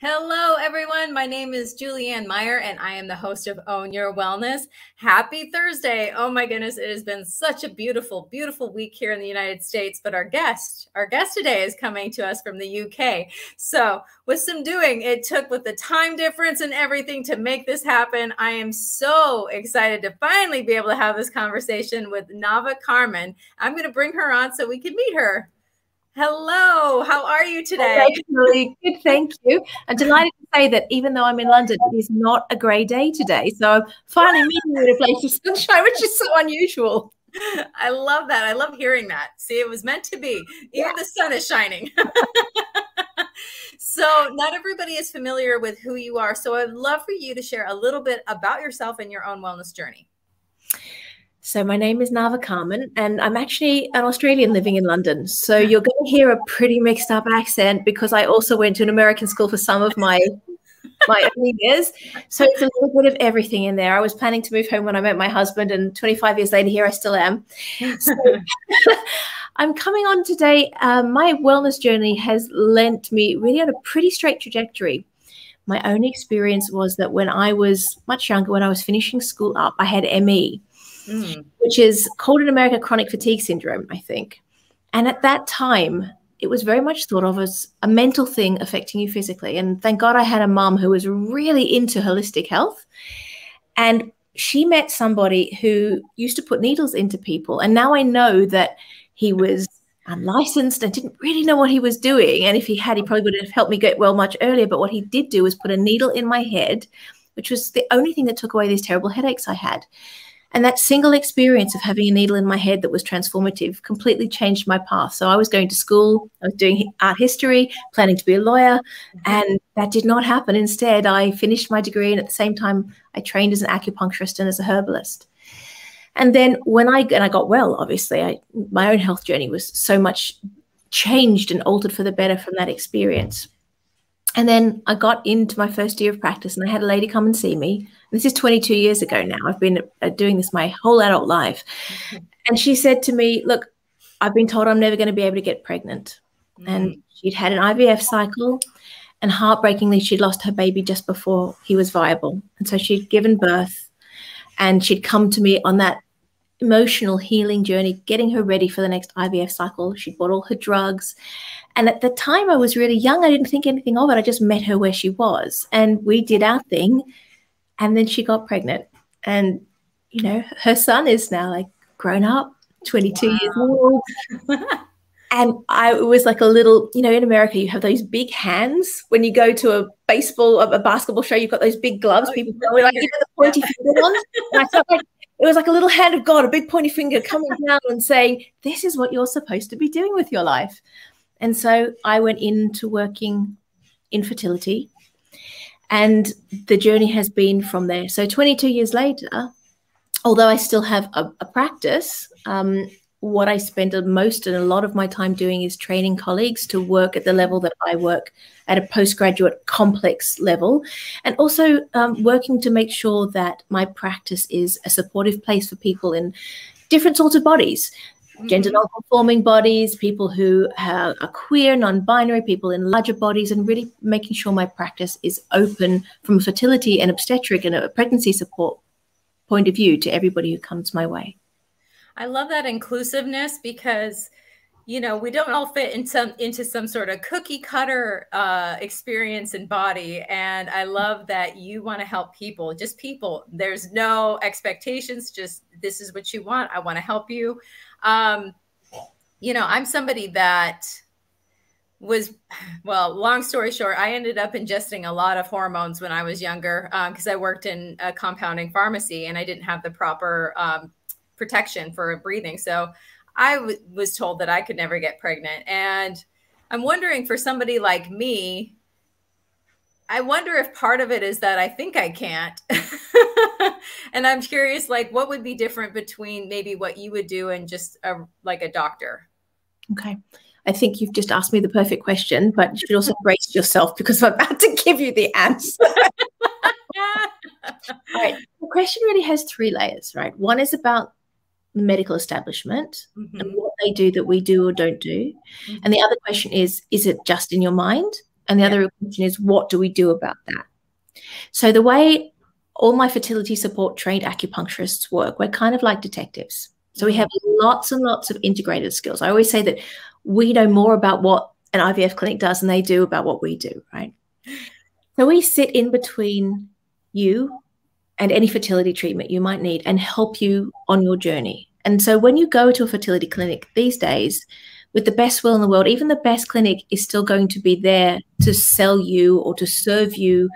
Hello, everyone. My name is Julianne Meyer, and I am the host of Own Your Wellness. Happy Thursday. Oh, my goodness. It has been such a beautiful, beautiful week here in the United States. But our guest today is coming to us from the UK. So with some doing, it took with the time difference and everything to make this happen. I am so excited to finally be able to have this conversation with Nava Carmen. I'm going to bring her on so we can meet her. Hello, how are you today? Really good, thank you. I'm delighted to say that even though I'm in London, it is not a grey day today. So I'm finally meeting you in a place of sunshine, which is so unusual. I love that. I love hearing that. See, it was meant to be. Even the sun is shining. So not everybody is familiar with who you are. So I'd love for you to share a little bit about yourself and your own wellness journey. So my name is Nava Carmen, and I'm actually an Australian living in London. So you're going to hear a pretty mixed up accent because I also went to an American school for some of my early years. So it's a little bit of everything in there. I was planning to move home when I met my husband, and 25 years later, here I still am. So I'm coming on today. My wellness journey has lent me really on a pretty straight trajectory. My own experience was that when I was much younger, when I was finishing school up, I had ME. Which is called in America chronic fatigue syndrome, I think. And at that time, it was very much thought of as a mental thing affecting you physically. And thank God I had a mom who was really into holistic health. And she met somebody who used to put needles into people. And now I know that he was unlicensed and didn't really know what he was doing. And if he had, he probably would have helped me get well much earlier. But what he did do was put a needle in my head, which was the only thing that took away these terrible headaches I had. And that single experience of having a needle in my head that was transformative completely changed my path. So I was going to school, I was doing art history, planning to be a lawyer, and that did not happen. Instead, I finished my degree, and at the same time, I trained as an acupuncturist and as a herbalist. And then when I got well, obviously, my own health journey was so much changed and altered for the better from that experience. And then I got into my first year of practice, and I had a lady come and see me. This is 22 years ago now. I've been doing this my whole adult life. And she said to me, look, I've been told I'm never going to be able to get pregnant. And she'd had an IVF cycle, and heartbreakingly, she'd lost her baby just before he was viable. And so she'd given birth, and she'd come to me on that emotional healing journey, getting her ready for the next IVF cycle. She'd bought all her drugs. And at the time I was really young. I didn't think anything of it. I just met her where she was, and we did our thing. And then she got pregnant, and, you know, her son is now like grown up, 22 years old. And it was like a little, you know, in America, you have those big hands. When you go to a basketball show, you've got those big gloves. People are like, you know, the pointy finger ones. And I felt like it was like a little hand of God, a big pointy finger coming down and saying, this is what you're supposed to be doing with your life. And so I went into working in fertility, and the journey has been from there. So 22 years later, although I still have a practice, what I spend most and a lot of my time doing is training colleagues to work at the level that I work at, a postgraduate complex level, and also working to make sure that my practice is a supportive place for people in different sorts of bodies. gender non-conforming bodies, people who are queer, non-binary, people in larger bodies, and really making sure my practice is open from a fertility and obstetric and a pregnancy support point of view to everybody who comes my way. I love that inclusiveness because, you know, we don't all fit into some sort of cookie cutter experience and body. And I love that you want to help people, just people. There's no expectations, just this is what you want. I want to help you. You know, I'm somebody that was, well, long story short, I ended up ingesting a lot of hormones when I was younger because I worked in a compounding pharmacy and I didn't have the proper protection for breathing. So I was told that I could never get pregnant. And I'm wondering, for somebody like me, I wonder if part of it is that I think I can't. And I'm curious, like, what would be different between maybe what you would do and just like a doctor? Okay. I think you've just asked me the perfect question, but you should also brace yourself because I'm about to give you the answer. All right. The question really has three layers, right? One is about the medical establishment and what they do that we do or don't do. And the other question is it just in your mind? And the other question is, what do we do about that? So the way all my fertility support trained acupuncturists work, we're kind of like detectives. So we have lots and lots of integrated skills. I always say that we know more about what an IVF clinic does than they do about what we do, right? So we sit in between you and any fertility treatment you might need and help you on your journey. And so when you go to a fertility clinic these days, with the best will in the world, even the best clinic is still going to be there to sell you or to serve you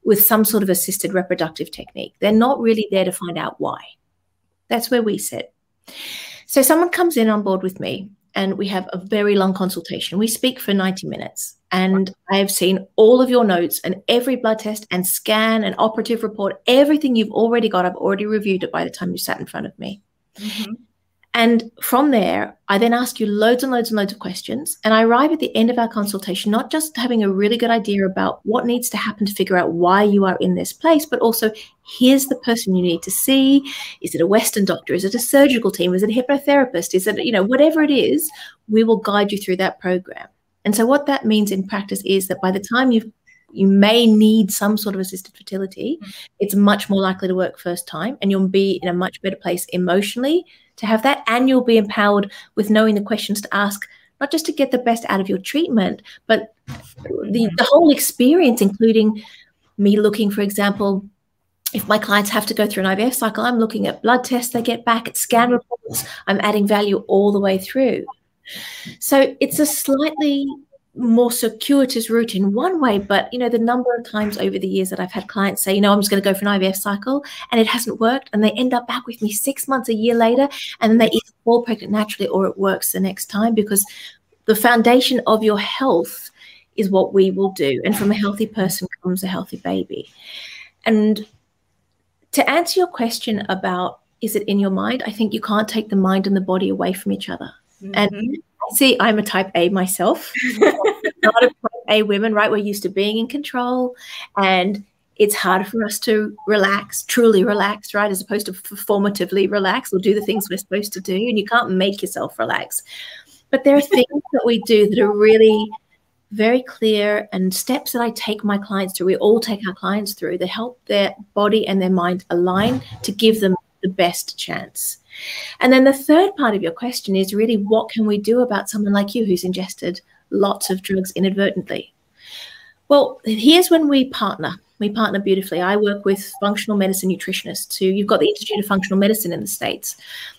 with some sort of assisted reproductive technique. They're not really there to find out why. That's where we sit. So someone comes in on board with me and we have a very long consultation. We speak for 90 minutes and I have seen all of your notes and every blood test and scan and operative report, everything you've already got. I've already reviewed it by the time you sat in front of me. And from there, I then ask you loads and loads and loads of questions. And I arrive at the end of our consultation, not just having a really good idea about what needs to happen to figure out why you are in this place, but also here's the person you need to see. Is it a Western doctor? Is it a surgical team? Is it a hypnotherapist? Is it, you know, whatever it is, we will guide you through that program. And so what that means in practice is that by the time you may need some sort of assisted fertility, it's much more likely to work first time and you'll be in a much better place emotionally to have that, and you'll be empowered with knowing the questions to ask, not just to get the best out of your treatment, but the whole experience, including me looking, for example, if my clients have to go through an IVF cycle, I'm looking at blood tests they get back, at scan reports, I'm adding value all the way through. So it's a slightly more circuitous route in one way, but you know, the number of times over the years that I've had clients say, you know, I'm just going to go for an IVF cycle and it hasn't worked, and they end up back with me 6 months, a year later, and then they either fall pregnant naturally or it works the next time, because the foundation of your health is what we will do, and from a healthy person comes a healthy baby. And to answer your question about is it in your mind, I think you can't take the mind and the body away from each other. And see, I'm a type A myself. Not a type A women, right? We're used to being in control, and it's harder for us to relax, truly relax, right? As opposed to performatively relax or do the things we're supposed to do. And you can't make yourself relax. But there are things that we do that are really very clear, and steps that I take my clients through, we all take our clients through, that help their body and their mind align to give them the best chance. And then the third part of your question is really, what can we do about someone like you who's ingested lots of drugs inadvertently? Well, here's when we partner. We partner beautifully. I work with functional medicine nutritionists who, you've got the Institute of Functional Medicine in the States,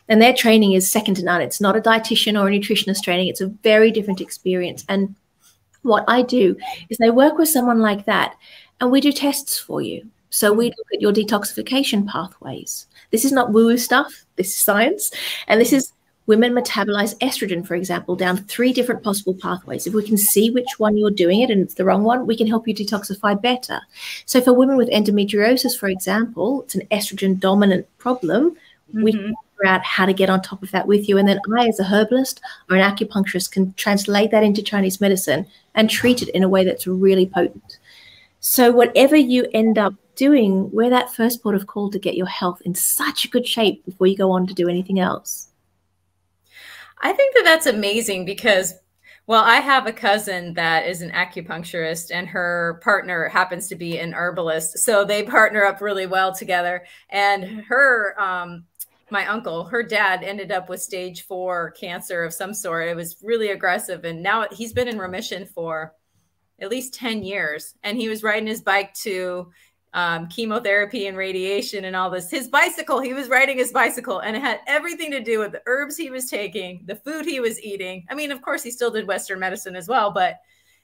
and their training is second to none. It's not a dietitian or a nutritionist training. It's a very different experience. And what I do is I work with someone like that and we do tests for you. So we look at your detoxification pathways. This is not woo-woo stuff. This is science. And this is women metabolize estrogen, for example, down 3 different possible pathways. If we can see which one you're doing it and it's the wrong one, we can help you detoxify better. So for women with endometriosis, for example, it's an estrogen dominant problem. We can figure out how to get on top of that with you. And then I, as a herbalist or an acupuncturist, can translate that into Chinese medicine and treat it in a way that's really potent. So whatever you end up doing, we're that first port of call to get your health in such a good shape before you go on to do anything else. I think that that's amazing because, well, I have a cousin that is an acupuncturist and her partner happens to be an herbalist. So they partner up really well together. And my uncle, her dad ended up with stage 4 cancer of some sort. It was really aggressive. And now he's been in remission for at least 10 years. And he was riding his bike to chemotherapy and radiation and all this. His bicycle, he was riding his bicycle, and it had everything to do with the herbs he was taking, the food he was eating. I mean, of course, he still did Western medicine as well, but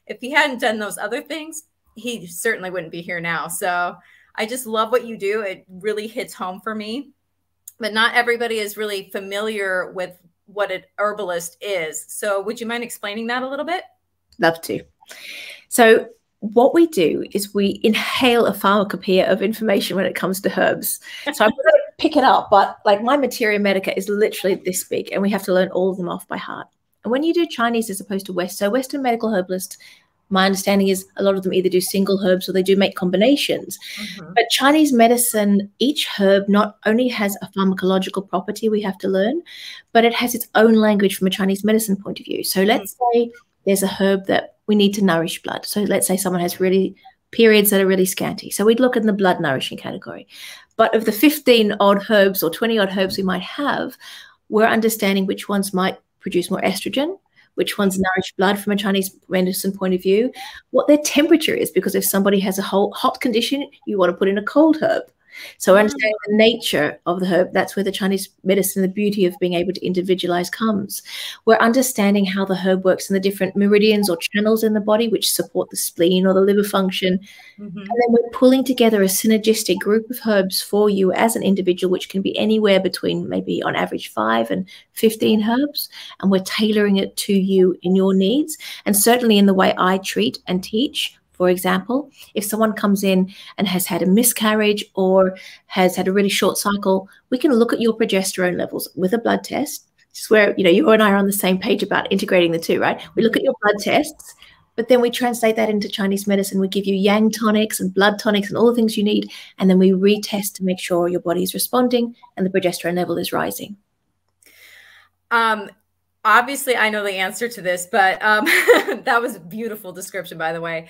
if he hadn't done those other things, he certainly wouldn't be here now. So I just love what you do. It really hits home for me. But not everybody is really familiar with what an herbalist is. So would you mind explaining that a little bit? Love to. So what we do is we inhale a pharmacopoeia of information when it comes to herbs. So I'm going to pick it up, but like my materia medica is literally this big, and we have to learn all of them off by heart. And when you do Chinese as opposed to West, so Western medical herbalists, my understanding is a lot of them either do single herbs or they do make combinations. But Chinese medicine, each herb not only has a pharmacological property we have to learn, but it has its own language from a Chinese medicine point of view. So let's say there's a herb that we need to nourish blood. So let's say someone has really periods that are really scanty. So we'd look in the blood nourishing category. But of the 15 odd herbs or 20 odd herbs we might have, we're understanding which ones might produce more estrogen, which ones nourish blood from a Chinese medicine point of view, what their temperature is, because if somebody has a whole hot condition, you want to put in a cold herb. So understanding the nature of the herb, that's where the Chinese medicine, the beauty of being able to individualize comes. We're understanding how the herb works in the different meridians or channels in the body, which support the spleen or the liver function. And then we're pulling together a synergistic group of herbs for you as an individual, which can be anywhere between maybe on average 5 and 15 herbs. And we're tailoring it to you in your needs. And certainly in the way I treat and teach. For example, if someone comes in and has had a miscarriage or has had a really short cycle, we can look at your progesterone levels with a blood test. This is where, you and I are on the same page about integrating the two, right? We look at your blood tests, but then we translate that into Chinese medicine. We give you yang tonics and blood tonics and all the things you need. And then we retest to make sure your body is responding and the progesterone level is rising. Obviously, I know the answer to this, but that was a beautiful description, by the way.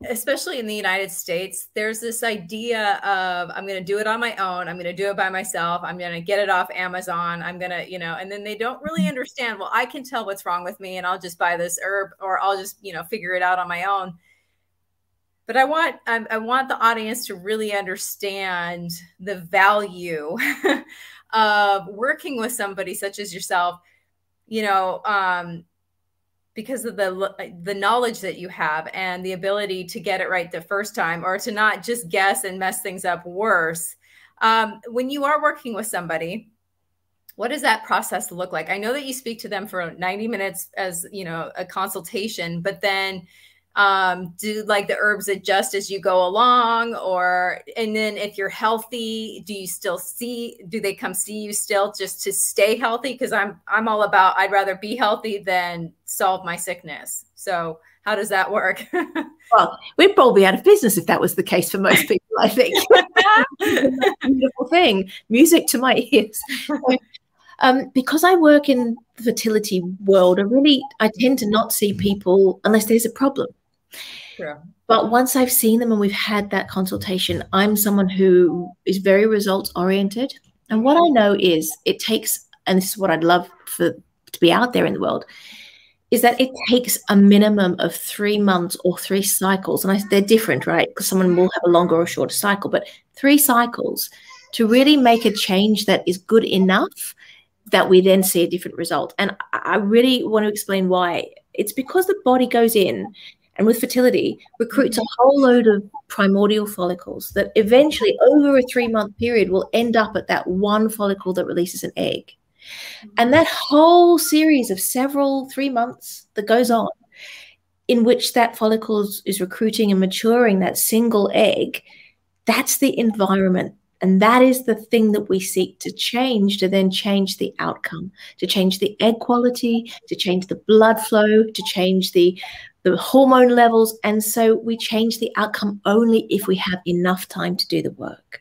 Especially in the United States, there's this idea of, I'm going to do it on my own. I'm going to do it by myself. I'm going to get it off Amazon. I'm going to, and then they don't really understand, well, I can tell what's wrong with me and I'll just buy this herb, or I'll just, figure it out on my own. But I want the audience to really understand the value of working with somebody such as yourself, because of the knowledge that you have and the ability to get it right the first time, or to not just guess and mess things up worse. When you are working with somebody, what does that process look like? I know that you speak to them for 90 minutes as, a consultation, but then do like the herbs adjust as you go along, and then if you're healthy, do they come see you still just to stay healthy? Because I'm all about, I'd rather be healthy than solve my sickness. So how does that work? Well, we'd probably be out of business if that was the case for most people, I think. Beautiful thing, music to my ears. Because I work in the fertility world, I tend to not see people unless there's a problem. Sure. But once I've seen them and we've had that consultation, I'm someone who is very results oriented. And what I know is it takes, and this is what I'd love to be out there in the world, is that it takes a minimum of 3 months or 3 cycles. And they're different, right? Because someone will have a longer or shorter cycle, but 3 cycles to really make a change that is good enough that we then see a different result. And I really want to explain why. It's because the body goes in and with fertility recruits a whole load of primordial follicles that eventually over a 3-month period will end up at that one follicle that releases an egg. And that whole series of several 3 months that goes on in which that follicle is recruiting and maturing that single egg, that's the environment. And that is the thing that we seek to change, to then change the outcome, to change the egg quality, to change the blood flow, to change the hormone levels. And so we change the outcome only if we have enough time to do the work.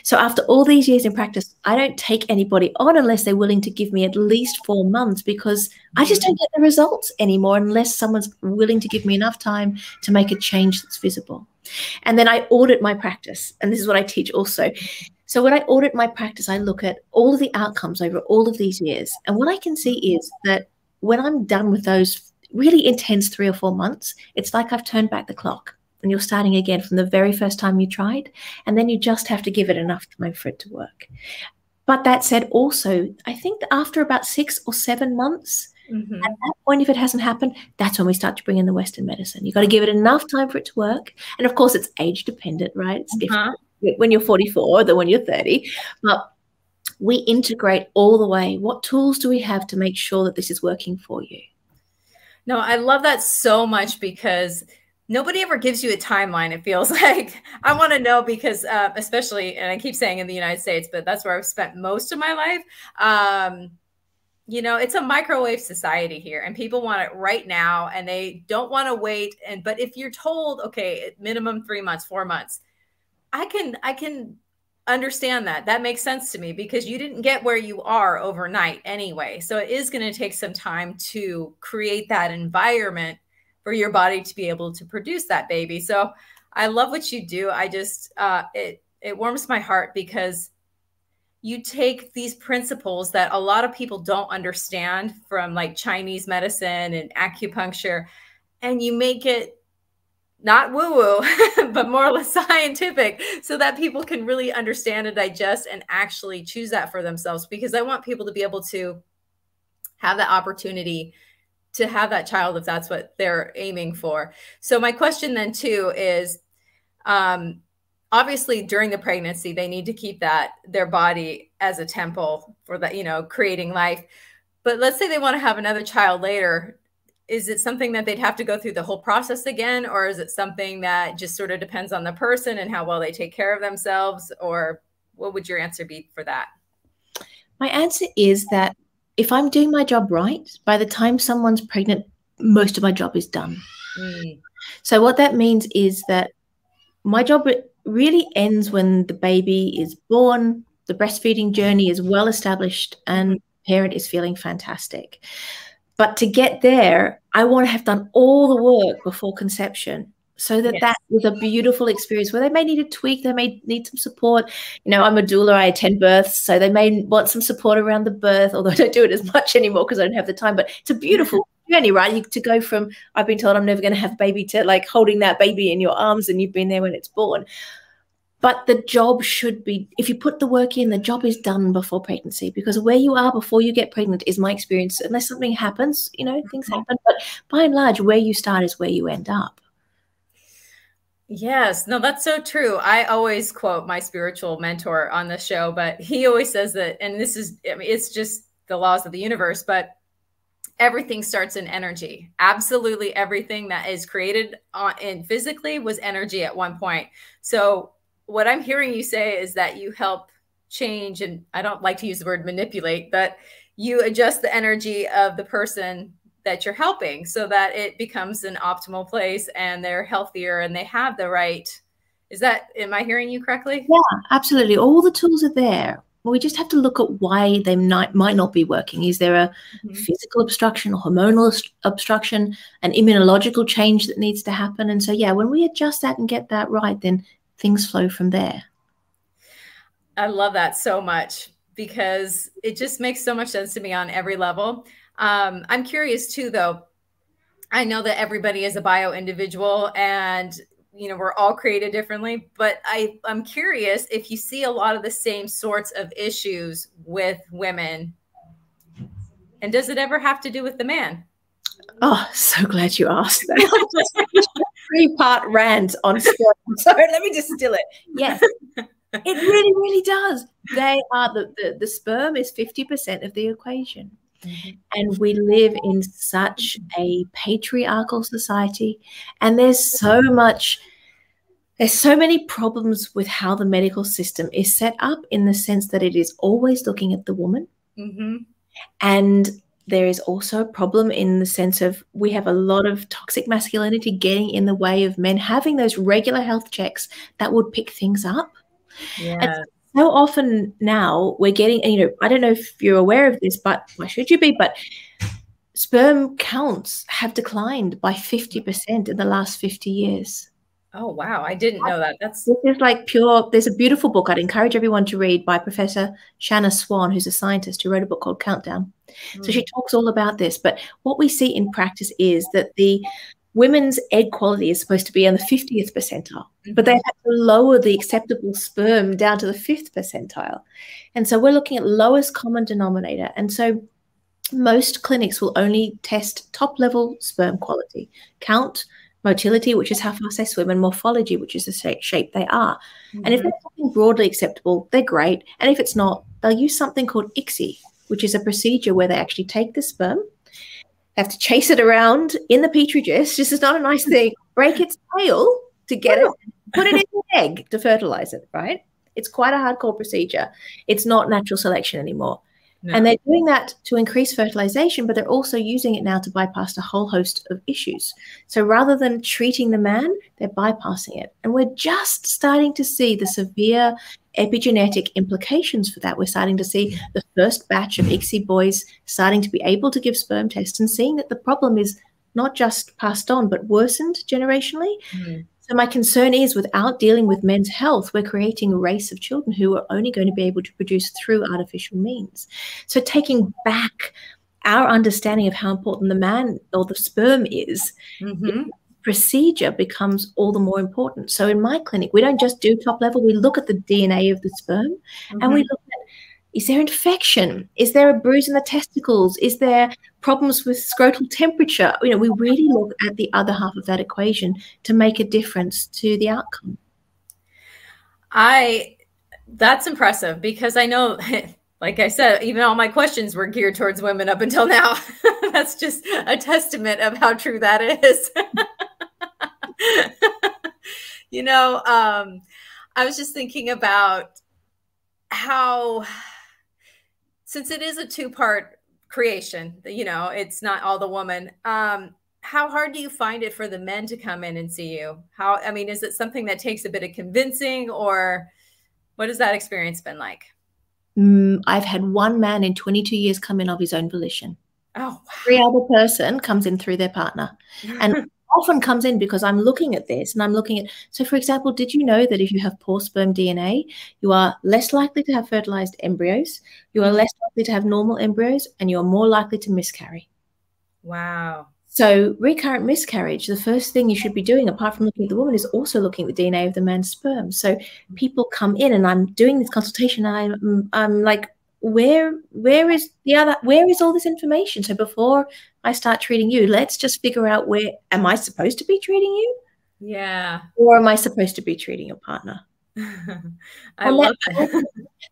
So after all these years in practice, I don't take anybody on unless they're willing to give me at least 4 months, because I just don't get the results anymore unless someone's willing to give me enough time to make a change that's visible. And then I audit my practice. And this is what I teach also. So when I audit my practice, I look at all of the outcomes over all of these years. And what I can see is that when I'm done with those really intense 3 or 4 months, it's like I've turned back the clock and you're starting again from the very first time you tried. And then you just have to give it enough time for it to work. But that said, also, I think that after about 6 or 7 months, at that point, if it hasn't happened, that's when we start to bring in the Western medicine. You've got to give it enough time for it to work. And of course, it's age dependent, right? It's different when you're 44 than when you're 30. But we integrate all the way. What tools do we have to make sure that this is working for you? No, I love that so much, because nobody ever gives you a timeline. It feels like I want to know, because especially, and I keep saying in the United States, but that's where I've spent most of my life. You know, it's a microwave society here, and people want it right now, and they don't want to wait. But if you're told, okay, minimum 3 months, 4 months, I can understand that. That makes sense to me, because you didn't get where you are overnight anyway. So it is going to take some time to create that environment for your body to be able to produce that baby. So I love what you do. I just, it warms my heart, because you take these principles that a lot of people don't understand from like Chinese medicine and acupuncture, and you make it not woo-woo, but more or less scientific, so that people can really understand and digest and actually choose that for themselves. Because I want people to be able to have the opportunity to have that child if that's what they're aiming for. So my question then too is, obviously during the pregnancy, they need to keep their body as a temple for that, you know, creating life. But let's say they want to have another child later. Is it something that they'd have to go through the whole process again? Or is it something that just sort of depends on the person and how well they take care of themselves? Or what would your answer be for that? My answer is that if I'm doing my job right, by the time someone's pregnant, most of my job is done. So what that means is that my job really ends when the baby is born, the breastfeeding journey is well established, and the parent is feeling fantastic. But to get there, I want to have done all the work before conception, so that that was a beautiful experience where they may need a tweak, they may need some support. You know, I'm a doula, I attend births, so they may want some support around the birth, although I don't do it as much anymore because I don't have the time. But it's a beautiful journey, right? To go from, I've been told I'm never going to have a baby, to like holding that baby in your arms and you've been there when it's born. But the job should be, if you put the work in, the job is done before pregnancy, because where you are before you get pregnant is my experience. Unless something happens, you know, things happen. But by and large, where you start is where you end up. Yes, no, that's so true. I always quote my spiritual mentor on the show, but he always says that, and this is, I mean, it's just the laws of the universe, but everything starts in energy. Absolutely everything that is created and physically was energy at one point. So what I'm hearing you say is that you help change, and I don't like to use the word manipulate, but you adjust the energy of the person that you're helping so that it becomes an optimal place and they're healthier and they have the right. Am I hearing you correctly? Yeah, absolutely. All the tools are there. We just have to look at why they might not be working. Is there a physical obstruction or hormonal obstruction, an immunological change that needs to happen? And so, yeah, when we adjust that and get that right, then things flow from there. I love that so much, because it just makes so much sense to me on every level. I'm curious too, though. I know that everybody is a bio individual and, you know, we're all created differently, but I'm curious if you see a lot of the same sorts of issues with women, and does it ever have to do with the man? Oh, so glad you asked that. 3-part rant on sperm. So let me distill it. Yes, it really, really does. They are the sperm is 50% of the equation. And we live in such a patriarchal society, and there's so many problems with how the medical system is set up, in the sense that it is always looking at the woman. And there is also a problem in the sense of we have a lot of toxic masculinity getting in the way of men having those regular health checks that would pick things up. And Yeah. so often now we're getting, you know, I don't know if you're aware of this, but why should you be? But sperm counts have declined by 50% in the last 50 years. Oh, wow. I didn't know that. That's This is like pure, there's a beautiful book I'd encourage everyone to read by Professor Shanna Swan, who's a scientist who wrote a book called Countdown. So she talks all about this. But what we see in practice is that the women's egg quality is supposed to be on the 50th percentile, but they've had to lower the acceptable sperm down to the 5th percentile. And so we're looking at lowest common denominator. And so most clinics will only test top-level sperm quality, count, motility, which is how fast they swim, and morphology, which is the shape they are. And if they're something broadly acceptable, they're great. And if it's not, they'll use something called ICSI, which is a procedure where they actually take the sperm, they have to chase it around in the petri dish. This is not a nice thing. Break its tail to get it, put it in the egg to fertilize it, right? It's quite a hardcore procedure. It's not natural selection anymore. No. And they're doing that to increase fertilization, but they're also using it now to bypass a whole host of issues. So rather than treating the man, they're bypassing it. And we're just starting to see the severe epigenetic implications for that. We're starting to see the first batch of ICSI boys starting to be able to give sperm tests and seeing that the problem is not just passed on, but worsened generationally. So my concern is, without dealing with men's health, we're creating a race of children who are only going to be able to produce through artificial means. So taking back our understanding of how important the man or the sperm is, procedure becomes all the more important. So in my clinic, we don't just do top level. We look at the DNA of the sperm and we look at, is there infection? Is there a bruise in the testicles? Is there problems with scrotal temperature? You know, we really look at the other half of that equation to make a difference to the outcome. That's impressive, because I know, like I said, even all my questions were geared towards women up until now. That's just a testament of how true that is. You know, I was just thinking about how, since it is a two-part creation, you know, it's not all the woman. How hard do you find it for the men to come in and see you? I mean, is it something that takes a bit of convincing, or what has that experience been like? I've had one man in 22 years come in of his own volition. Oh, wow. Every other person comes in through their partner. And often comes in because I'm looking at this and I'm looking at, so for example, did you know that if you have poor sperm DNA, you are less likely to have fertilized embryos, you are less likely to have normal embryos, and you're more likely to miscarry? Wow. So recurrent miscarriage, the first thing you should be doing, apart from looking at the woman, is also looking at the DNA of the man's sperm. So people come in and I'm doing this consultation and I'm like, where is all this information? So before I start treating you, let's just figure out, where am I supposed to be treating you? Yeah. Or am I supposed to be treating your partner? I love that.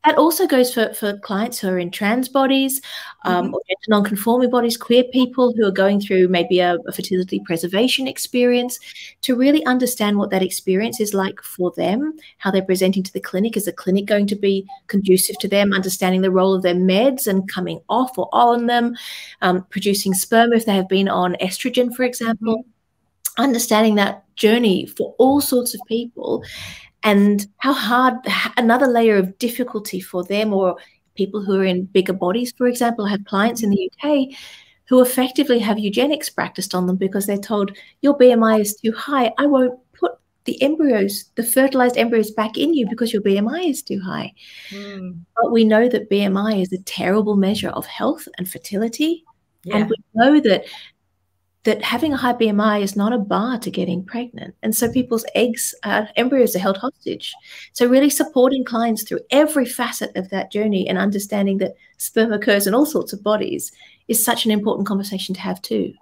That also goes for clients who are in trans bodies, or gender non-conforming bodies, queer people who are going through maybe a fertility preservation experience, to really understand what that experience is like for them, how they're presenting to the clinic. Is the clinic going to be conducive to them, understanding the role of their meds and coming off or on them, producing sperm if they have been on estrogen, for example, understanding that journey for all sorts of people. And how hard, another layer of difficulty for them, or people who are in bigger bodies, for example. I have clients in the UK who effectively have eugenics practiced on them because they're told, your BMI is too high. I won't put the embryos, the fertilized embryos, back in you because your BMI is too high. But we know that BMI is a terrible measure of health and fertility. And we know that having a high BMI is not a bar to getting pregnant. And so people's embryos are held hostage. So really supporting clients through every facet of that journey and understanding that sperm occurs in all sorts of bodies is such an important conversation to have too.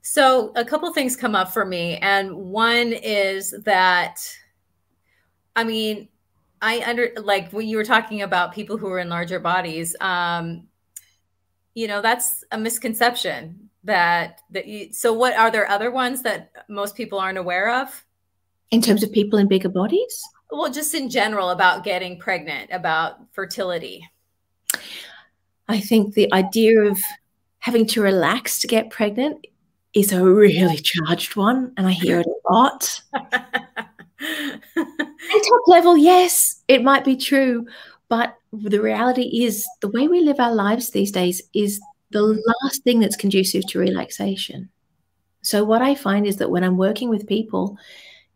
So a couple things come up for me. And one is that, I mean, like when you were talking about people who are in larger bodies, you know, that's a misconception. So what are there other ones that most people aren't aware of? In terms of people in bigger bodies? Well, just in general, about getting pregnant, about fertility. I think the idea of having to relax to get pregnant is a really charged one, and I hear it a lot. And top level, yes, it might be true. But the reality is the way we live our lives these days is the last thing that's conducive to relaxation. So what I find is that when I'm working with people,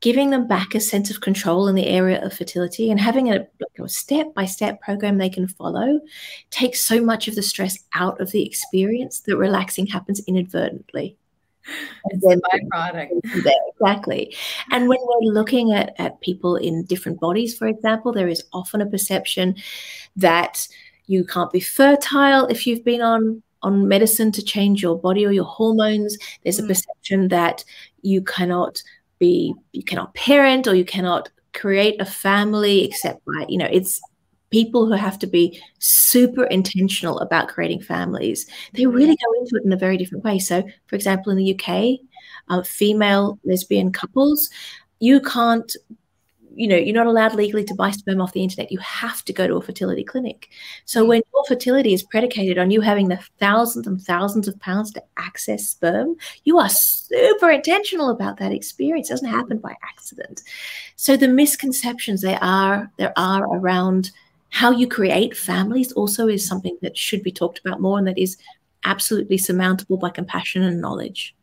giving them back a sense of control in the area of fertility and having a step-by-step program they can follow takes so much of the stress out of the experience that relaxing happens inadvertently. It's a byproduct. Exactly. And when we're looking at people in different bodies, for example, there is often a perception that you can't be fertile if you've been on medicine to change your body or your hormones. There's a perception that you cannot parent or you cannot create a family except by, it's people who have to be super intentional about creating families. They really go into it in a very different way. So, for example, in the UK, female lesbian couples, you can't, you're not allowed legally to buy sperm off the internet. You have to go to a fertility clinic. So when your fertility is predicated on you having the thousands and thousands of pounds to access sperm, you are super intentional about that experience. It doesn't happen by accident. So the misconceptions there are around how you create families also is something that should be talked about more, and that is absolutely surmountable by compassion and knowledge.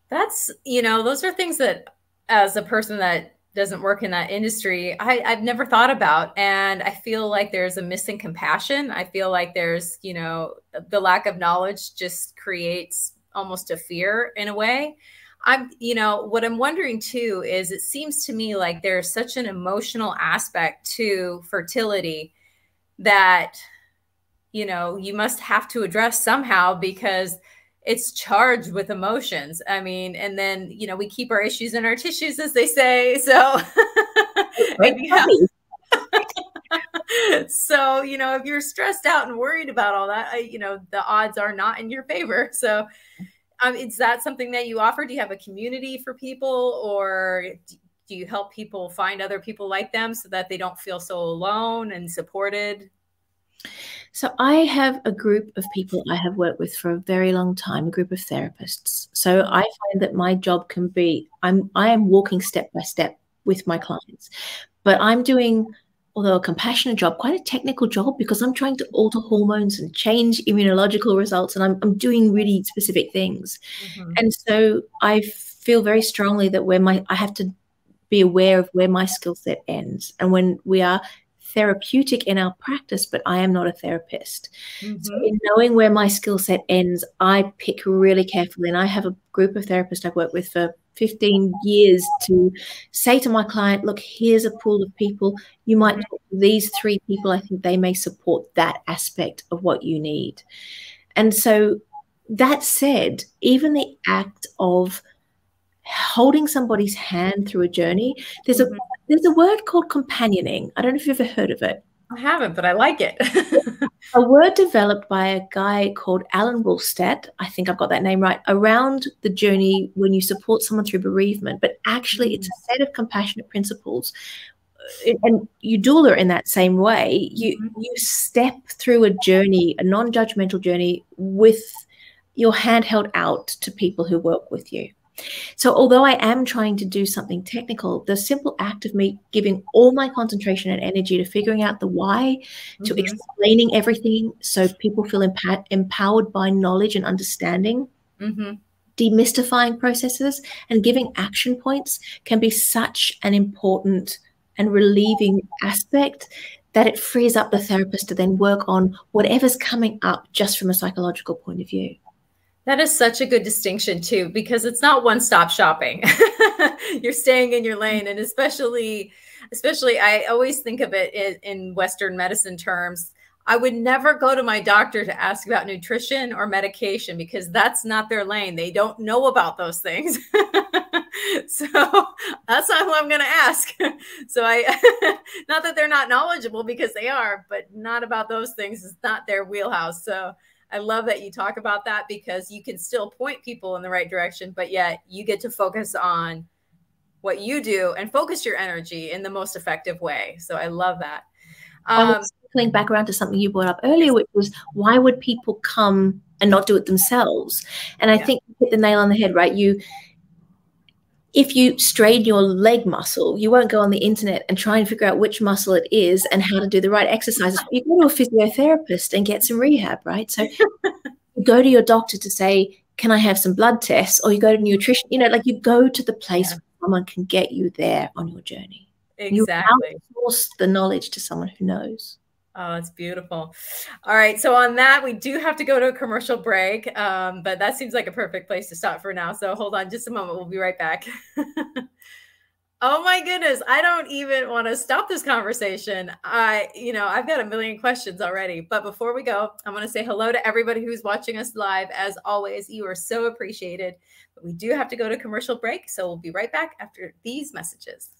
That's, those are things that, as a person that doesn't work in that industry, I've never thought about. And I feel like there's a missing compassion. I feel like there's, the lack of knowledge just creates almost a fear in a way. What I'm wondering too is, it seems to me like there's such an emotional aspect to fertility that, you must have to address somehow, because it's charged with emotions. I mean, and then, we keep our issues in our tissues, as they say. So, so, if you're stressed out and worried about all that, the odds are not in your favor. So, is that something that you offer? Do you have a community for people, or do you help people find other people like them so that they don't feel so alone and supported? So I have a group of people I have worked with for a very long time, a group of therapists. So I find that my job can be, I am walking step by step with my clients, but I'm doing, although a compassionate job, quite a technical job, because I'm trying to alter hormones and change immunological results, and I'm doing really specific things. And so I feel very strongly that I have to be aware of where my skill set ends, and when we are therapeutic in our practice, but I am not a therapist. So in knowing where my skill set ends, I pick really carefully. And I have a group of therapists I've worked with for 15 years to say to my client, look, here's a pool of people. You might talk to these 3 people. I think they may support that aspect of what you need. And so that said, even the act of holding somebody's hand through a journey, there's a word called companioning. I don't know if you've ever heard of it. I haven't, but I like it. A word developed by a guy called Alan Wolfstadt, I think I've got that name right, around the journey when you support someone through bereavement. But actually, it's a set of compassionate principles. And you doula in that same way. You step through a journey, a non-judgmental journey, with your hand held out to people who work with you. So although I am trying to do something technical, the simple act of me giving all my concentration and energy to figuring out the why, to explaining everything so people feel empowered by knowledge and understanding, demystifying processes and giving action points can be such an important and relieving aspect that it frees up the therapist to then work on whatever's coming up just from a psychological point of view. That is such a good distinction too, because it's not one-stop shopping. You're staying in your lane. And especially I always think of it in Western medicine terms. I would never go to my doctor to ask about nutrition or medication, because that's not their lane. They don't know about those things. So that's not who I'm going to ask. So not that they're not knowledgeable, because they are, but not about those things. It's not their wheelhouse. So I love that you talk about that, because you can still point people in the right direction, but yet you get to focus on what you do and focus your energy in the most effective way. So I love that. Circling back around to something you brought up earlier, which was, why would people come and not do it themselves? And I think you hit the nail on the head, right? if you strain your leg muscle, you won't go on the internet and try and figure out which muscle it is and how to do the right exercises. You go to a physiotherapist and get some rehab, right? So you go to your doctor to say, can I have some blood tests? Or you go to nutrition, like you go to the place where someone can get you there on your journey. Exactly. You outsource the knowledge to someone who knows. Oh, it's beautiful. All right. So on that, we do have to go to a commercial break, but that seems like a perfect place to stop for now. So hold on just a moment. We'll be right back. Oh my goodness. I don't even want to stop this conversation. I've got a million questions already, but before we go, I want to say hello to everybody who's watching us live. As always, you are so appreciated, but we do have to go to commercial break. So we'll be right back after these messages.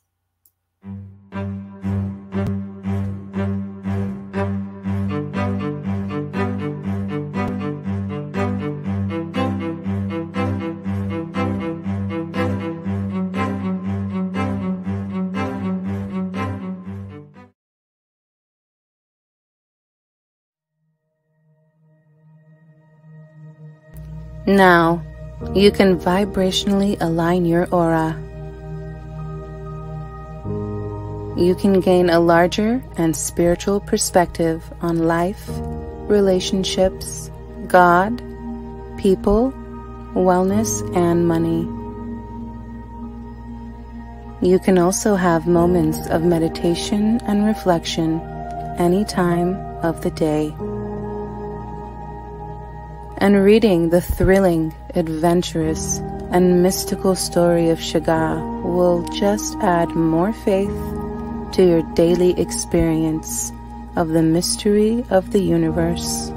Now, you can vibrationally align your aura. You can gain a larger and spiritual perspective on life, relationships, God, people, wellness, and money. You can also have moments of meditation and reflection any time of the day. And reading the thrilling, adventurous, and mystical story of Shiga will just add more faith to your daily experience of the mystery of the universe.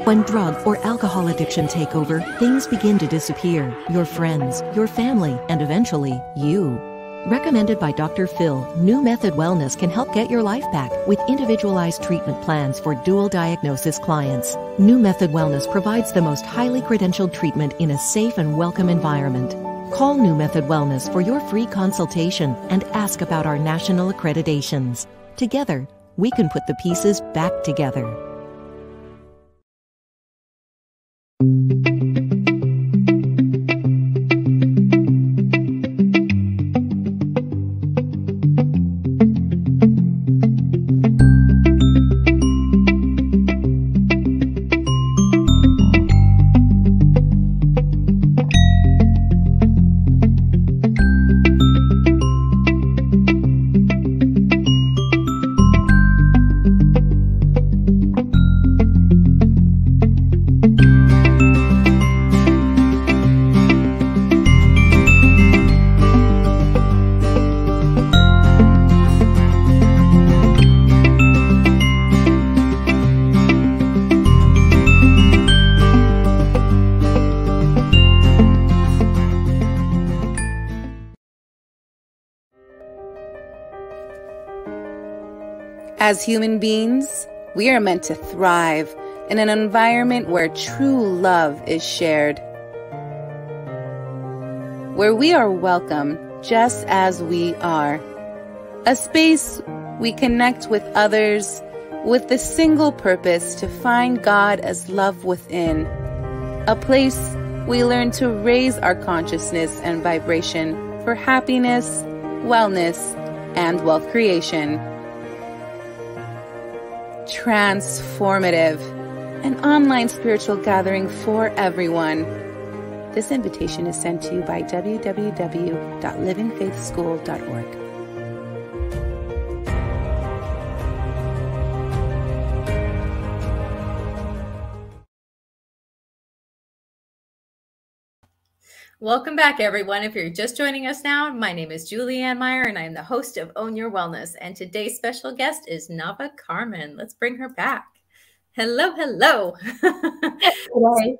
When drug or alcohol addiction take over, things begin to disappear. Your friends, your family, and eventually, you. Recommended by Dr. Phil, New Method Wellness can help get your life back with individualized treatment plans for dual diagnosis clients. New Method Wellness provides the most highly credentialed treatment in a safe and welcome environment. Call New Method Wellness for your free consultation and ask about our national accreditations. Together, we can put the pieces back together. As human beings, we are meant to thrive in an environment where true love is shared, where we are welcome just as we are, a space we connect with others with the single purpose to find God as love within, a place we learn to raise our consciousness and vibration for happiness, wellness, and wealth creation. Transformative, an online spiritual gathering for everyone. This invitation is sent to you by www.livingfaithschool.org. Welcome back, everyone. If you're just joining us now, my name is Julianne Meyer, and I am the host of Own Your Wellness. And today's special guest is Nava Carmen. Let's bring her back. Hello, hello. Hello.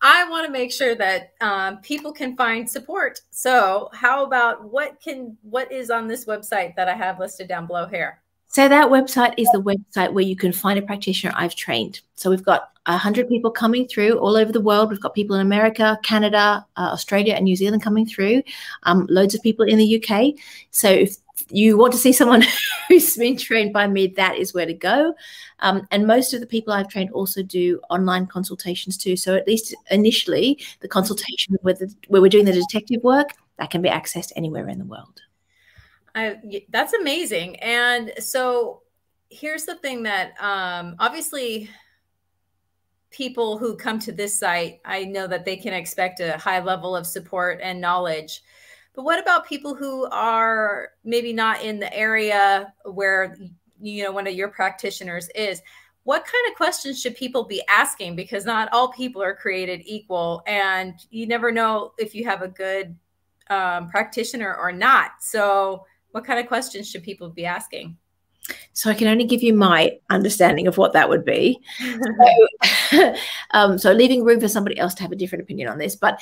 I want to make sure that people can find support. So how about what is on this website that I have listed down below here? So that website is the website where you can find a practitioner I've trained. So we've got 100 people coming through all over the world. We've got people in America, Canada, Australia, and New Zealand coming through. Loads of people in the UK. So if you want to see someone who's been trained by me, that is where to go. And most of the people I've trained also do online consultations too. So at least initially, the consultation where we're doing the detective work, that can be accessed anywhere in the world. That's amazing. And so here's the thing that obviously people who come to this site, I know that they can expect a high level of support and knowledge. But what about people who are maybe not in the area where, you know, one of your practitioners is? What kind of questions should people be asking? Because not all people are created equal, and you never know if you have a good practitioner or not. So what kind of questions should people be asking? So I can only give you my understanding of what that would be. So leaving room for somebody else to have a different opinion on this. But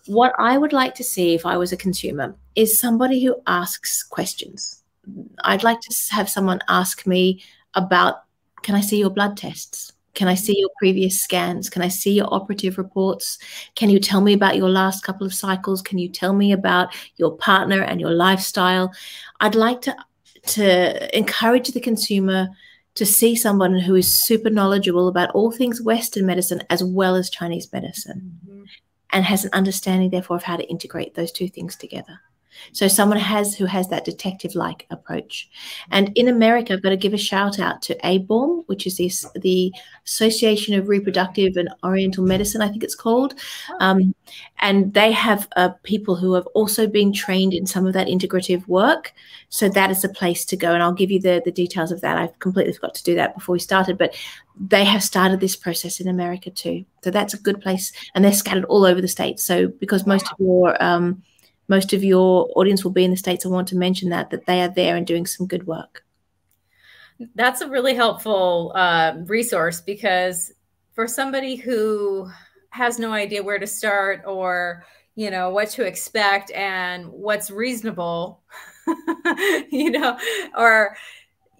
what I would like to see if I was a consumer is somebody who asks questions. I'd like to have someone ask me about, can I see your blood tests? Can I see your previous scans? Can I see your operative reports? Can you tell me about your last couple of cycles? Can you tell me about your partner and your lifestyle? I'd like to encourage the consumer to see someone who is super knowledgeable about all things Western medicine as well as Chinese medicine, and has an understanding, therefore, of how to integrate those two things together. So someone who has that detective-like approach. And in America, I've got to give a shout out to ABORM, which is the Association of Reproductive and Oriental Medicine, I think it's called. And they have people who have also been trained in some of that integrative work. So that is a place to go. And I'll give you the details of that. I completely forgot to do that before we started, but they have started this process in America too. So that's a good place. And they're scattered all over the States. So because most of your audience will be in the States, I want to mention that they are there and doing some good work. That's a really helpful resource, because for somebody who has no idea where to start, or, you know, what to expect and what's reasonable, you know, or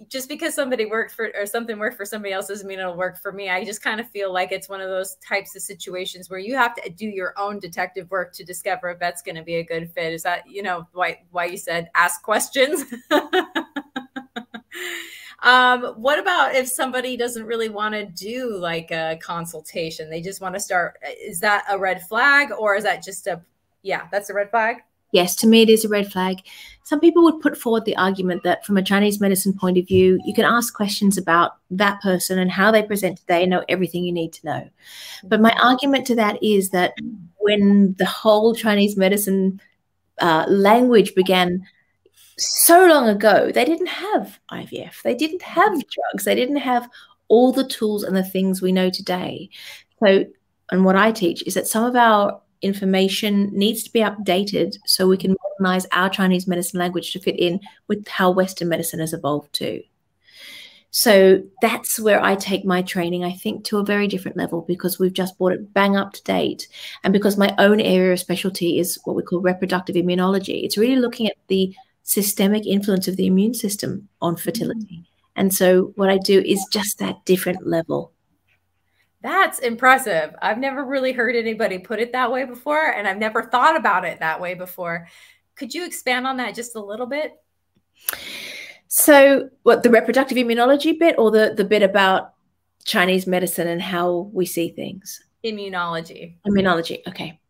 just because somebody worked for, or something worked for somebody else doesn't mean it'll work for me. I just kind of feel like it's one of those types of situations where you have to do your own detective work to discover if that's going to be a good fit. Is that, you know, why you said ask questions? What about if somebody doesn't really want to do like a consultation? They just want to start. Is that a red flag, or is that just that's a red flag? Yes, to me, it is a red flag. Some people would put forward the argument that from a Chinese medicine point of view, you can ask questions about that person and how they present today and know everything you need to know. But my argument to that is that when the whole Chinese medicine language began so long ago, they didn't have IVF. They didn't have drugs. They didn't have all the tools and the things we know today. So, and what I teach is that some of our information needs to be updated so we can modernize our Chinese medicine language to fit in with how Western medicine has evolved too. So that's where I take my training, I think, to a very different level, because we've just brought it bang up to date. And because my own area of specialty is what we call reproductive immunology, it's really looking at the systemic influence of the immune system on fertility. And so what I do is just that different level. That's impressive. I've never really heard anybody put it that way before, and I've never thought about it that way before. Could you expand on that just a little bit? So what, the reproductive immunology bit, or the bit about Chinese medicine and how we see things? Immunology. Immunology, okay.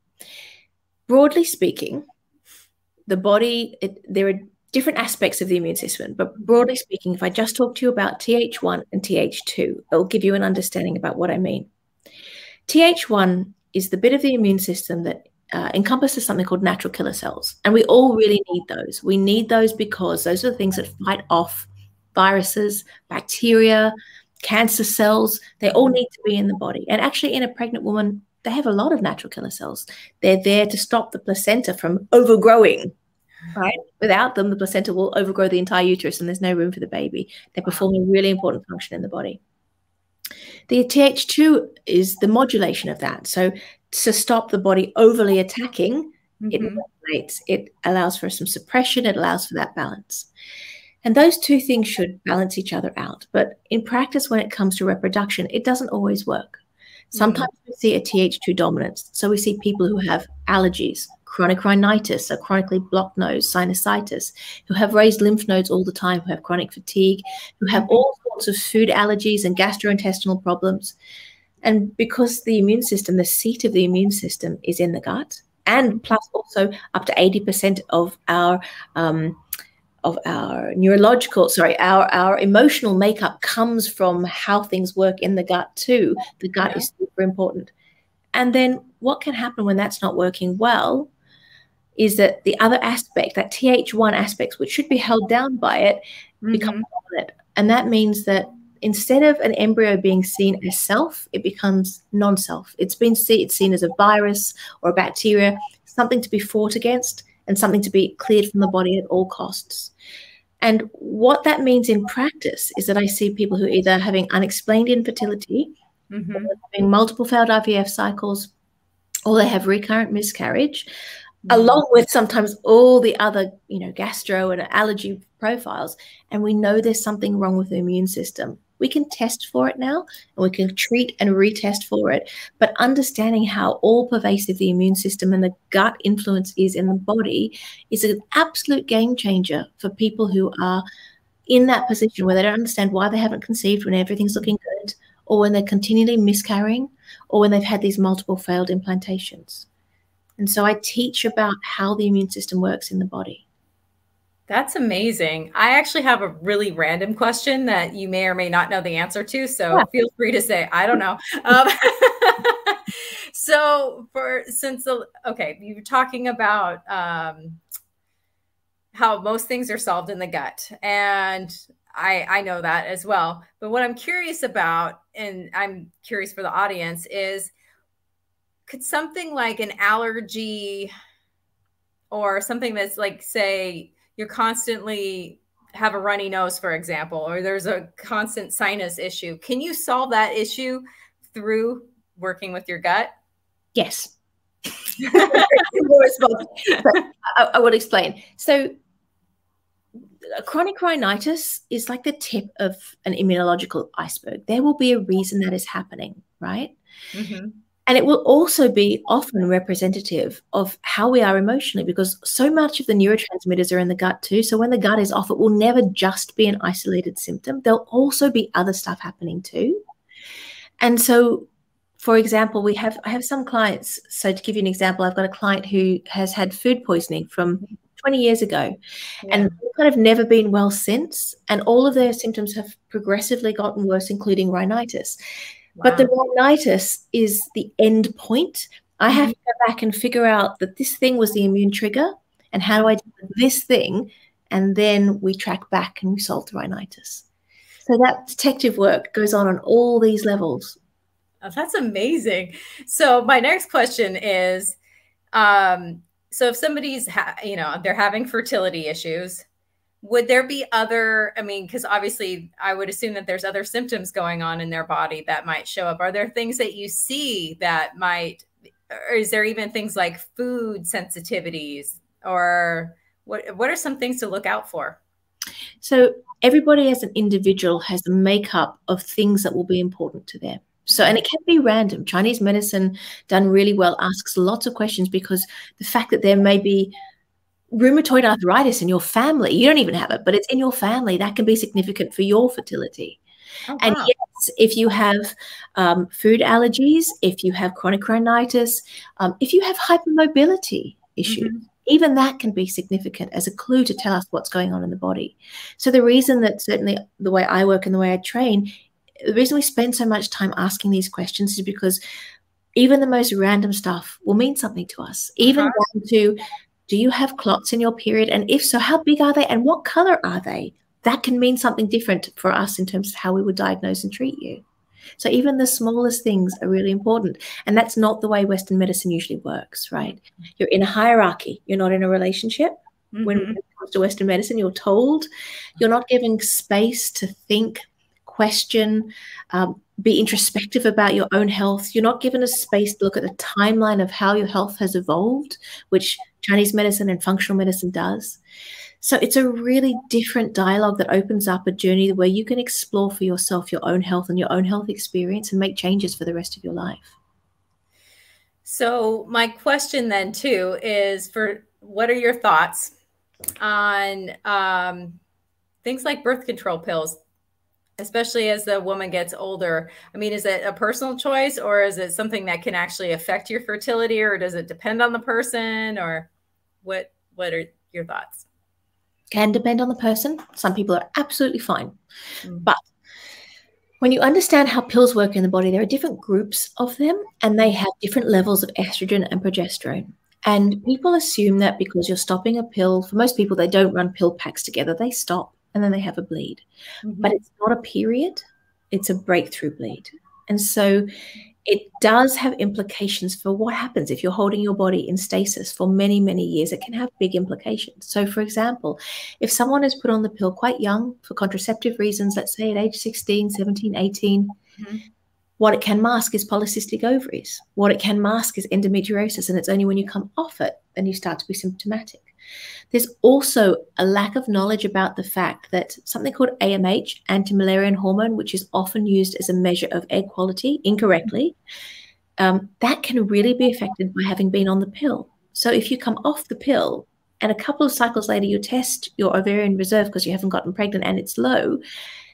Broadly speaking, the body, there are different aspects of the immune system, but broadly speaking, if I just talk to you about Th1 and Th2, it'll give you an understanding about what I mean. Th1 is the bit of the immune system that encompasses something called natural killer cells, and we all really need those. We need those because those are the things that fight off viruses, bacteria, cancer cells. They all need to be in the body. And actually, in a pregnant woman, they have a lot of natural killer cells. They're there to stop the placenta from overgrowing. Right? Without them, the placenta will overgrow the entire uterus and there's no room for the baby. They perform a really important function in the body. The Th2 is the modulation of that. So to stop the body overly attacking, it regulates. It allows for some suppression. It allows for that balance. And those two things should balance each other out. But in practice, when it comes to reproduction, it doesn't always work. Sometimes we see a Th2 dominance. So we see people who have allergies, chronic rhinitis, a chronically blocked nose, sinusitis, who have raised lymph nodes all the time, who have chronic fatigue, who have all sorts of food allergies and gastrointestinal problems. And because the immune system, the seat of the immune system is in the gut, and plus also up to 80% of our neurological, our emotional makeup comes from how things work in the gut too. The gut is super important. And then what can happen when that's not working well is that the other aspect, that Th1 aspects, which should be held down by it, become dominant. And that means that instead of an embryo being seen as self, it becomes non-self. It's seen as a virus or a bacteria, something to be fought against and something to be cleared from the body at all costs. And what that means in practice is that I see people who are either having unexplained infertility, or having multiple failed IVF cycles, or they have recurrent miscarriage, along with sometimes all the other, gastro and allergy profiles. And we know there's something wrong with the immune system. We can test for it now, and we can treat and retest for it. But understanding how all pervasive the immune system and the gut influence is in the body is an absolute game changer for people who are in that position where they don't understand why they haven't conceived when everything's looking good, or when they're continually miscarrying, or when they've had these multiple failed implantations. And so I teach about how the immune system works in the body. That's amazing. I actually have a really random question that you may or may not know the answer to. So feel free to say, I don't know. You were talking about how most things are solved in the gut. And I know that as well. But what I'm curious about, and I'm curious for the audience, is could something like an allergy or something that's like, say, you're constantly have a runny nose, for example, or there's a constant sinus issue. Can you solve that issue through working with your gut? Yes. I will explain. So chronic rhinitis is like the tip of an immunological iceberg. There will be a reason that is happening, right? And it will also be often representative of how we are emotionally, because so much of the neurotransmitters are in the gut too. So when the gut is off, it will never just be an isolated symptom. There'll also be other stuff happening too. And so, for example, I have some clients. So to give you an example, I've got a client who has had food poisoning from 20 years ago, and kind of never been well since. And all of their symptoms have progressively gotten worse, including rhinitis. But the rhinitis is the end point. I have to go back and figure out that this thing was the immune trigger, and how do I deal with this thing? And then we track back and we solve the rhinitis. So that detective work goes on all these levels. Oh, that's amazing. So my next question is, so if somebody's, they're having fertility issues, would there be other, because obviously I would assume that there's other symptoms going on in their body that might show up. Are there things that you see that might, or is there even things like food sensitivities, or what are some things to look out for? So everybody as an individual has a makeup of things that will be important to them. So, and it can be random. Chinese medicine done really well asks lots of questions, because the fact that there may be rheumatoid arthritis in your family, you don't even have it, but it's in your family, that can be significant for your fertility. Oh, wow. And yes, if you have food allergies, if you have chronic rhinitis, if you have hypermobility issues, even that can be significant as a clue to tell us what's going on in the body. So the reason that certainly the way I work and the way I train, the reason we spend so much time asking these questions is because even the most random stuff will mean something to us, even down to, do you have clots in your period? And if so, how big are they? And what color are they? That can mean something different for us in terms of how we would diagnose and treat you. So even the smallest things are really important. And that's not the way Western medicine usually works, right? You're in a hierarchy. You're not in a relationship. When it comes to Western medicine, you're told. You're not given space to think, question, be introspective about your own health. You're not given a space to look at the timeline of how your health has evolved, which Chinese medicine and functional medicine does. So it's a really different dialogue that opens up a journey where you can explore for yourself your own health and your own health experience and make changes for the rest of your life. So my question then too is, what are your thoughts on things like birth control pills, especially as the woman gets older? I mean, is it a personal choice, or is it something that can actually affect your fertility, or does it depend on the person, or what are your thoughts? Can depend on the person. Some people are absolutely fine. But when you understand how pills work in the body, there are different groups of them, and they have different levels of estrogen and progesterone. And people assume that because you're stopping a pill, for most people, they don't run pill packs together. They stop and then they have a bleed. But it's not a period. It's a breakthrough bleed. And so it does have implications for what happens if you're holding your body in stasis for many, many years. It can have big implications. So, for example, if someone is put on the pill quite young for contraceptive reasons, let's say at age 16, 17, 18, what it can mask is polycystic ovaries. What it can mask is endometriosis, and it's only when you come off it then you start to be symptomatic. There's also a lack of knowledge about the fact that something called AMH, anti-Müllerian hormone, which is often used as a measure of egg quality incorrectly, that can really be affected by having been on the pill. So if you come off the pill and a couple of cycles later you test your ovarian reserve because you haven't gotten pregnant and it's low,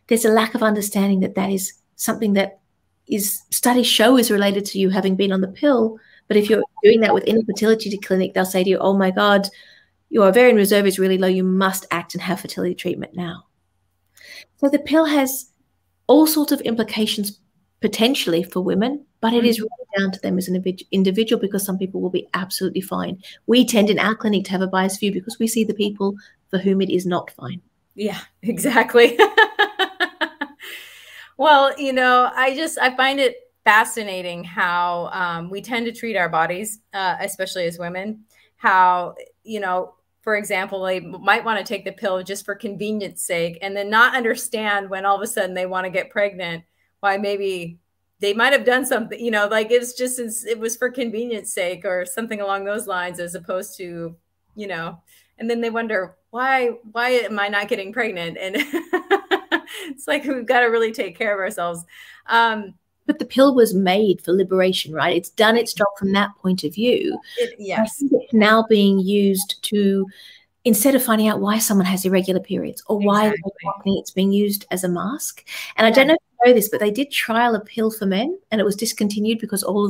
there's a lack of understanding that that is something that studies show is related to you having been on the pill. But if you're doing that within a fertility clinic, they'll say to you, oh my God, your ovarian reserve is really low. You must act and have fertility treatment now. So the pill has all sorts of implications potentially for women, but it is really down to them as an individual, because some people will be absolutely fine. We tend in our clinic to have a biased view because we see the people for whom it is not fine. Yeah, exactly. Well, you know, I find it fascinating how we tend to treat our bodies, especially as women, how, you know, for example, they might want to take the pill just for convenience sake and then not understand when all of a sudden they want to get pregnant, why maybe they might have done something, you know, like it was for convenience sake or something along those lines, as opposed to, you know, and then they wonder, why am I not getting pregnant? And it's like, we've got to really take care of ourselves. But the pill was made for liberation, right? It's done its job from that point of view. Yes. It's now being used to, instead of finding out why someone has irregular periods or why it's being used as a mask. And I don't know if you know this, but they did trial a pill for men and it was discontinued because of all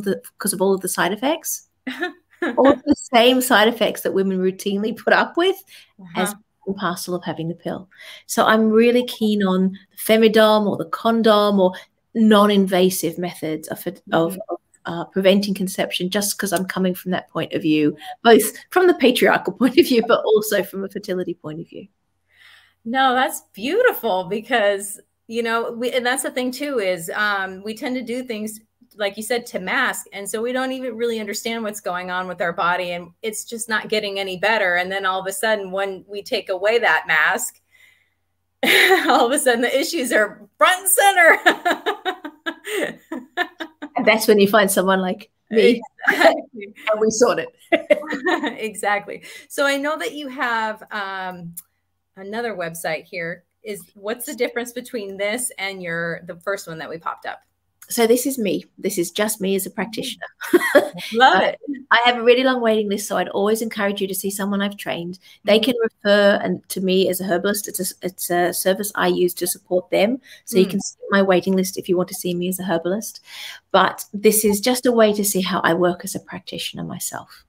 of the side effects. All of the same side effects that women routinely put up with as part and parcel of having the pill. So I'm really keen on the femidom or the condom or non-invasive methods of preventing conception, just because I'm coming from that point of view, both from the patriarchal point of view, but also from a fertility point of view. No, that's beautiful, because, you know, and that's the thing too, is we tend to do things, like you said, to mask. And so we don't even really understand what's going on with our body, and it's just not getting any better. And then all of a sudden, when we take away that mask, all of a sudden the issues are front and center. And that's when you find someone like me. Exactly. And we sort it. Exactly. So I know that you have another website here. What's the difference between this and the first one that we popped up? So this is me. This is just me as a practitioner. Love it. I have a really long waiting list, so I'd always encourage you to see someone I've trained. They can refer to me as a herbalist. It's a service I use to support them. So you can see my waiting list if you want to see me as a herbalist. But this is just a way to see how I work as a practitioner myself.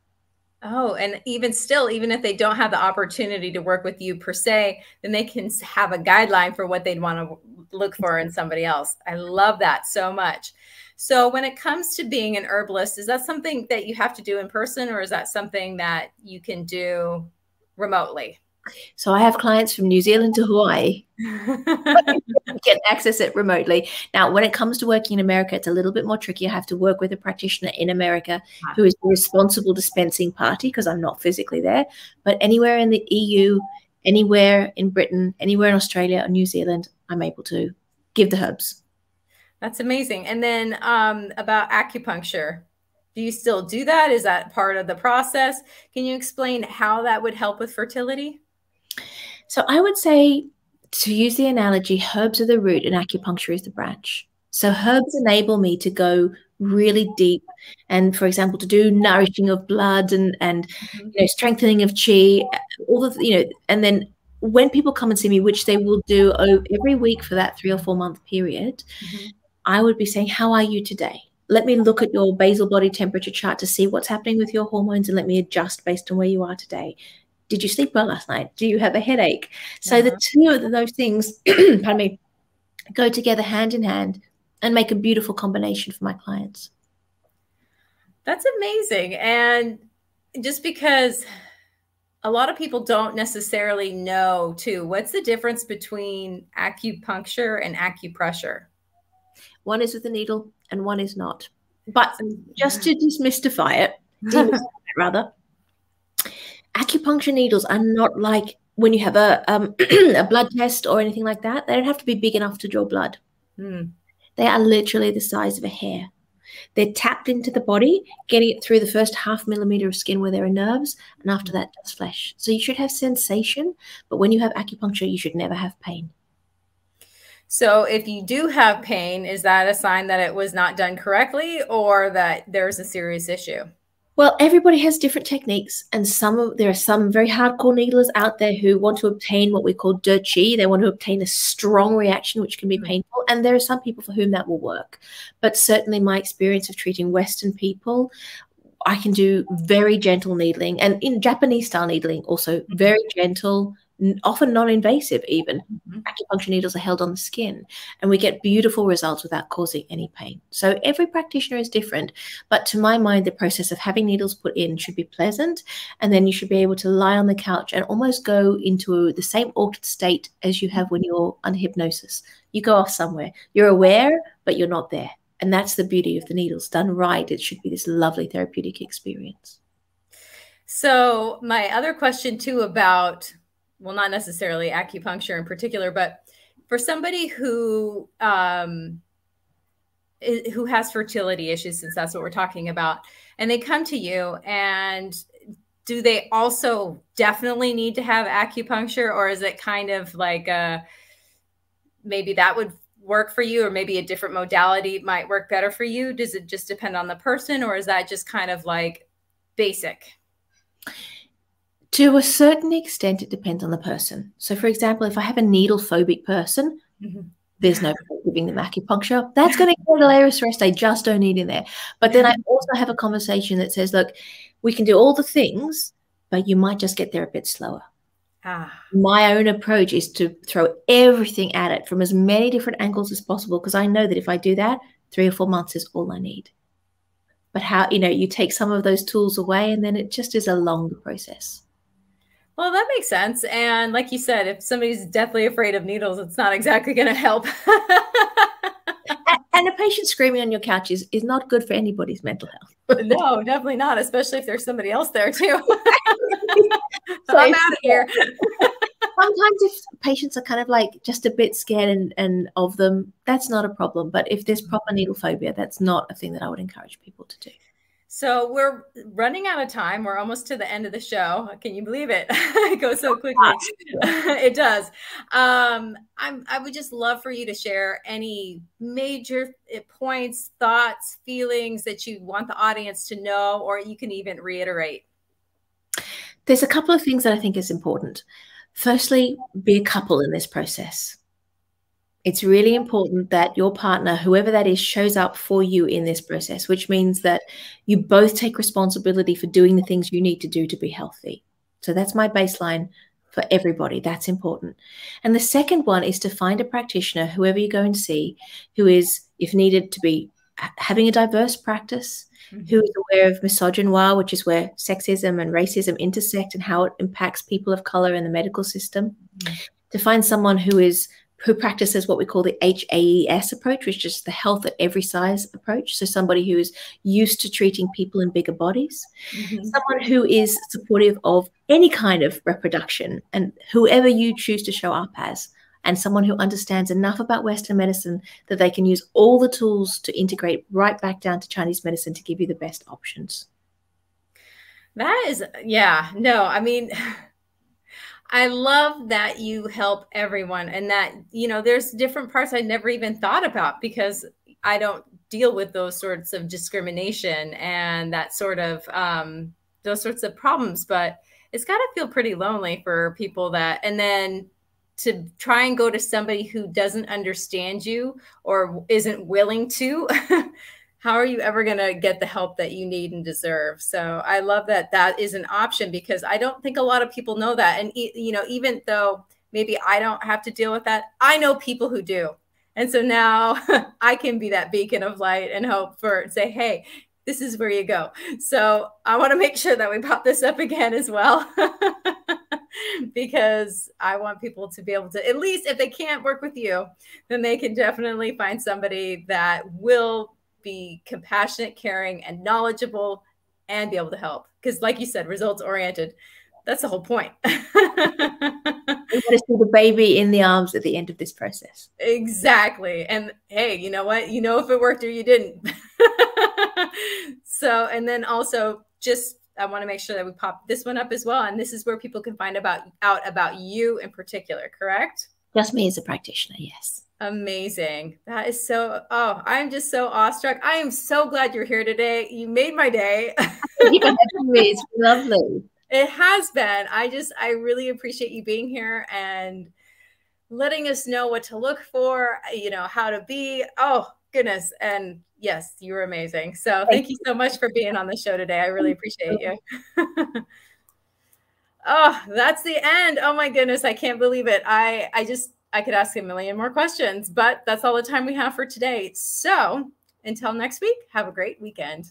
Oh, and even if they don't have the opportunity to work with you per se, then they can have a guideline for what they'd want to look for in somebody else. I love that so much. So when it comes to being an herbalist, is that something that you have to do in person, or is that something that you can do remotely? So I have clients from New Zealand to Hawaii. You can access it remotely. Now, when it comes to working in America, it's a little bit more tricky. I have to work with a practitioner in America who is the responsible dispensing party, because I'm not physically there. But anywhere in the EU, anywhere in Britain, anywhere in Australia or New Zealand, I'm able to give the herbs. That's amazing. And then about acupuncture, do you still do that? Is that part of the process? Can you explain how that would help with fertility? So I would say, to use the analogy, herbs are the root and acupuncture is the branch. So herbs enable me to go really deep and, for example, to do nourishing of blood and strengthening of chi, all the, and then when people come and see me, which they will do every week for that 3 or 4 month period, I would be saying, how are you today? Let me look at your basal body temperature chart to see what's happening with your hormones and let me adjust based on where you are today. Did you sleep well last night? Do you have a headache? So the two of those things, pardon me, go together hand in hand and make a beautiful combination for my clients. That's amazing. And just because a lot of people don't necessarily know too, what's the difference between acupuncture and acupressure? One is with a needle and one is not. But just to demystify it, rather, acupuncture needles are not like when you have a blood test or anything like that. They don't have to be big enough to draw blood. They are literally the size of a hair. They're tapped into the body, getting it through the first 0.5 millimeter of skin where there are nerves, and after that, just flesh. So you should have sensation, but when you have acupuncture, you should never have pain. So if you do have pain, is that a sign that it was not done correctly or that there's a serious issue? Well, everybody has different techniques, and there are some very hardcore needlers out there who want to obtain what we call de qi. They want to obtain a strong reaction, which can be painful, and there are some people for whom that will work. But certainly my experience of treating Western people, I can do very gentle needling, and in Japanese style needling, also very gentle, often non-invasive even. Acupuncture needles are held on the skin, and we get beautiful results without causing any pain. So every practitioner is different, but to my mind, the process of having needles put in should be pleasant, and then you should be able to lie on the couch and almost go into the same altered state as you have when you're under hypnosis. You go off somewhere. You're aware, but you're not there. And that's the beauty of the needles. Done right, it should be this lovely therapeutic experience. So my other question too about, well, not necessarily acupuncture in particular, but for somebody who has fertility issues, since that's what we're talking about, and they come to you, and do they also definitely need to have acupuncture, or is it kind of like maybe that would work for you, or maybe a different modality might work better for you? Does it just depend on the person, or is that just kind of like basic? To a certain extent, it depends on the person. So, for example, if I have a needle-phobic person, there's no point giving them acupuncture. That's going to get a layer of stress they just don't need in there. But then I also have a conversation that says, look, we can do all the things, but you might just get there a bit slower. My own approach is to throw everything at it from as many different angles as possible, because I know that if I do that, 3 or 4 months is all I need. But how, you take some of those tools away, and then it just is a longer process. Well, that makes sense. And like you said, if somebody's deathly afraid of needles, it's not exactly going to help. And a patient screaming on your couch is not good for anybody's mental health. No, definitely not, especially if there's somebody else there too. So I'm out of here. Sometimes if patients are kind of like just a bit scared and of them, that's not a problem. But if there's proper needle phobia, that's not a thing that I would encourage people to do. So we're running out of time. We're almost to the end of the show. Can you believe it? It goes so quickly. It does. I would just love for you to share any major points, thoughts, feelings that you want the audience to know, or you can even reiterate. There's a couple of things that I think is important. Firstly, be a couple in this process. It's really important that your partner, whoever that is, shows up for you in this process, which means that you both take responsibility for doing the things you need to do to be healthy. So that's my baseline for everybody. That's important. And the second one is to find a practitioner, whoever you go and see, who is, if needed, to be having a diverse practice, who is aware of misogynoir, which is where sexism and racism intersect and how it impacts people of color in the medical system, to find someone who practices what we call the HAES approach, which is the health at every size approach. So somebody who is used to treating people in bigger bodies, someone who is supportive of any kind of reproduction and whoever you choose to show up as, and someone who understands enough about Western medicine that they can use all the tools to integrate right back down to Chinese medicine to give you the best options. That is, yeah, no, I mean, I love that you help everyone, and that, you know, there's different parts I never even thought about because I don't deal with those sorts of discrimination and that sort of those sorts of problems. But it's got to feel pretty lonely for people that, and then to try and go to somebody who doesn't understand you or isn't willing to. How are you ever going to get the help that you need and deserve? So I love that that is an option, because I don't think a lot of people know that. And, you know, even though maybe I don't have to deal with that, I know people who do. And so now I can be that beacon of light and hope for, say, hey, this is where you go. So I want to make sure that we pop this up again as well, because I want people to be able to, at least if they can't work with you, then they can definitely find somebody that will be compassionate, caring, and knowledgeable, and be able to help. Because like you said, results oriented. That's the whole point. We want to see the baby in the arms at the end of this process. Exactly. And hey, you know what? You know if it worked or you didn't. So, and then also just, I want to make sure that we pop this one up as well. And this is where people can find out about you in particular, correct? Just me as a practitioner, yes. Amazing. That is so, oh, I'm just so awestruck. I am so glad you're here today. You made my day. It's lovely. It has been. I really appreciate you being here and letting us know what to look for, you know, how to be. Oh, goodness. And yes, you were amazing. So thank you so much for being on the show today. I really appreciate you. Oh, that's the end. Oh my goodness. I can't believe it. I could ask a million more questions, but that's all the time we have for today. So until next week, have a great weekend.